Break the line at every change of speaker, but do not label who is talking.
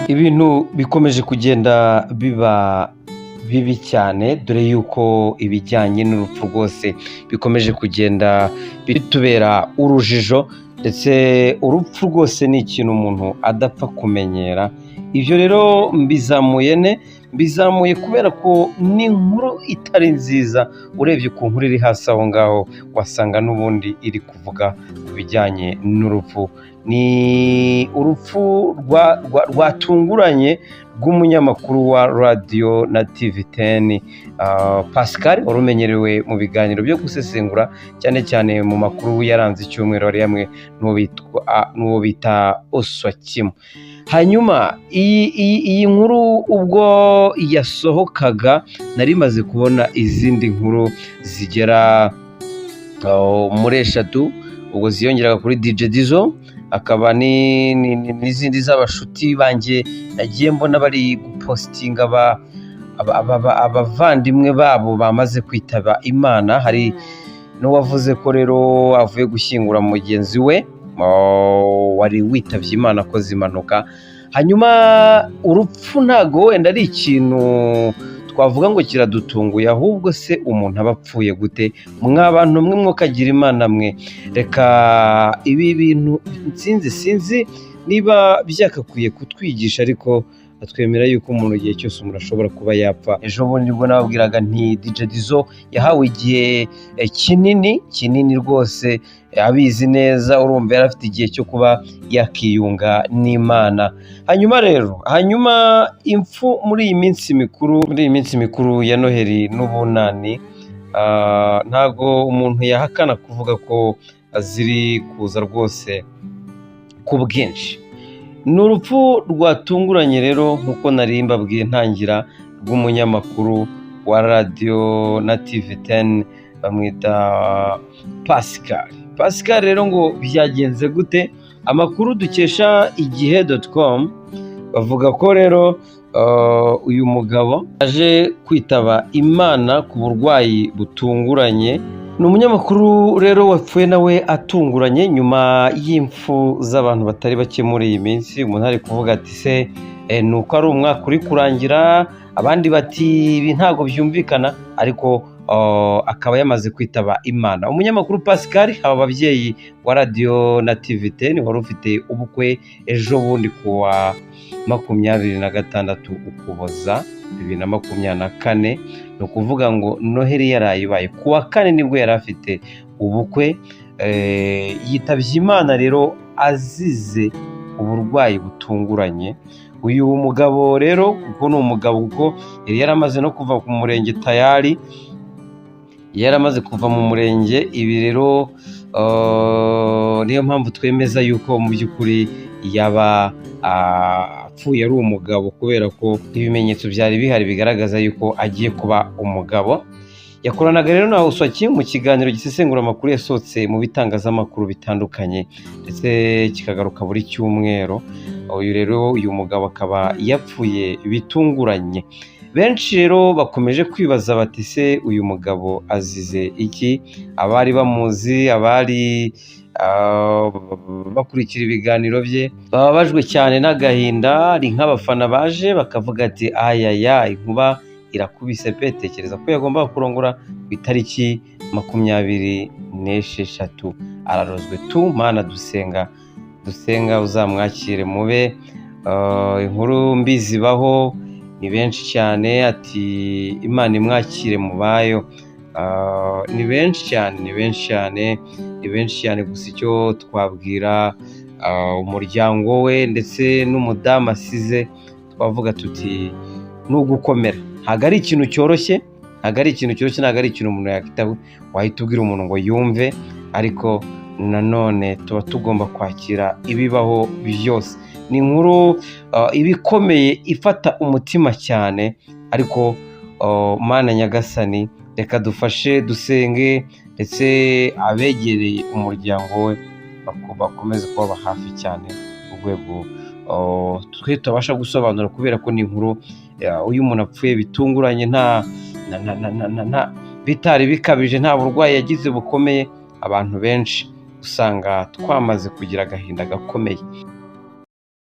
Ibintu bikomeje kugenda biba bibi cyane, dore yuko ibijyanye n'urupfu rwose bikomeje kugenda bitubera urujijo, ndetse urupfu rwose ni ikintu umuntu adapfa kumenyera. Ibyo rero mbizamuye kubera ko ni inkuru itari nziza. Urebye ku nkuru iri hasi aho ngaho wasanga n'ubundi iri kuvuga ku bijyanye n'urupfu. Ni urupfu rwatunguranye rw'umunyamakuru wa radiyo na TV10 Pascal, wari umenyerewe mu biganiro byo gusesengura cyane cyane mu makuru yaranze icyumweru, ari hamwe n'uwo bita Oswakimu. Hanyuma iyi nkuru ubwo yasohokaga nari maze kubona izindi nkuru zigera muri 3 ubwo ziyongeraga kuri DJ Dizzo, akaba n'izindi z'abashuti banjye nagiye mbona bari gupostinga abavandimwe babo bamaze kwitaba Imana. Hari n'uwavuze ko rero avuye gushyingura mugenzi we wari witabye Imana akoze impanuka. Hanyuma urupfu ntago wenda ari ikintu twavuga ngo kiradutunguye, ahubwo se umuntu aba apfuye gute? Mwabantu mwe mwokagira Imana mwe, reka ibi bintu sinzi niba byakakwiye kutwigisha, ariko atwemera yuko umuntu igihe cyose umuntu ashobora kuba yapfa. Ejo bundi nibwo nababwiraga nti DJ Dizzo yahawe igihe kinini rwose, abizi neza, urumva yari afite igihe cyo kuba yakiyunga n'Imana. Hanyuma impfu muri iyi minsi mikuru ya Noheli n'Ubunani, ntago umuntu yahakana kuvuga ko ziri kuza rwose ku bwinshi. Ni urupfu rwatunguranye rero, nk'uko nari mbabwiye ntangira, rw'umunyamakuru wa radiyo na TV10 bamwita Pascal rero ngo byagenze gute? Amakuru dukesha igihe.com bavuga ko rero uyu mugabo aje kwitaba Imana ku burwayi butunguranye. Ni umunyamakuru rero wapfuye nawe atunguranye nyuma y'impfu z'abantu batari bake muri iyi minsi. Umuntu ari kuvuga ati se ni uko ari umwaka uri kurangira, abandi bati ibi ntabwo byumvikana, ariko akaba yamaze kwitaba Imana. Umunyamakuru Pascal, aba babyeyi wa radiyo na TV10 wari ufite ubukwe ejo bundi kuwa 26 Ukuboza 2024, ni ukuvuga ngo Noheli yarayibaye kuwa 4 nibwo yari afite ubukwe. Yitabye Imana rero azize uburwayi butunguranye. Uyu mugabo rero kuko ni umugabo, kuko yari yaramaze no kuva ku murenge tayari, yaramaze kuva mu murenge. Ibi rero niyo mpamvu twemeza yuko mu by'ukuri yaba apfuye ari umugabo, kubera ko ibimenyetso byari bihari bigaragaza yuko agiye kuba umugabo. Yakoranaga rero na Oswakimu mu kiganiro gisesengura amakuru yasohotse mu bitangazamakuru bitandukanye, ndetse kikagaruka buri cyumweru. Uyu mugabo akaba yapfuye bitunguranye. Benshi rero bakomeje kwibaza bati se uyu mugabo azize iki? Abari bamuzi, abari bakurikira ibiganiro bye bababajwe cyane n'agahinda. Ari nk'abafana baje bakavuga ati ayaya, inkuba irakubise pe, tekereza ko yagombaga kurongora ku itariki 26. Ararozwe tu, Mana dusenga uzamwakire mube. Inkuru mbi zibaho, ni benshi cyane, ati Imana imwakire mu bayo. Ni benshi cyane. Gusa icyo twabwira umuryango we ndetse n'umudamu asize, twavuga tuti ni ugukomera. Ntabwo ari ikintu cyoroshye, ntabwo ari ikintu umuntu yakitaho wahita ubwira umuntu ngo yumve, ariko nanone tuba tugomba kwakira ibibaho byose. Ni inkuru ibikomeye, ifata umutima cyane, ariko Mana Nyagasani, reka dufashe dusenge, ndetse abegereye umuryango we bakomeze kuba hafi cyane, urwego twe tubasha gusobanura, kubera ko ni inkuru uyu umuntu apfuye bitunguranye, bitari bikabije, nta burwayi yagize bukomeye. Abantu benshi usanga twamaze kugira agahinda gakomeye.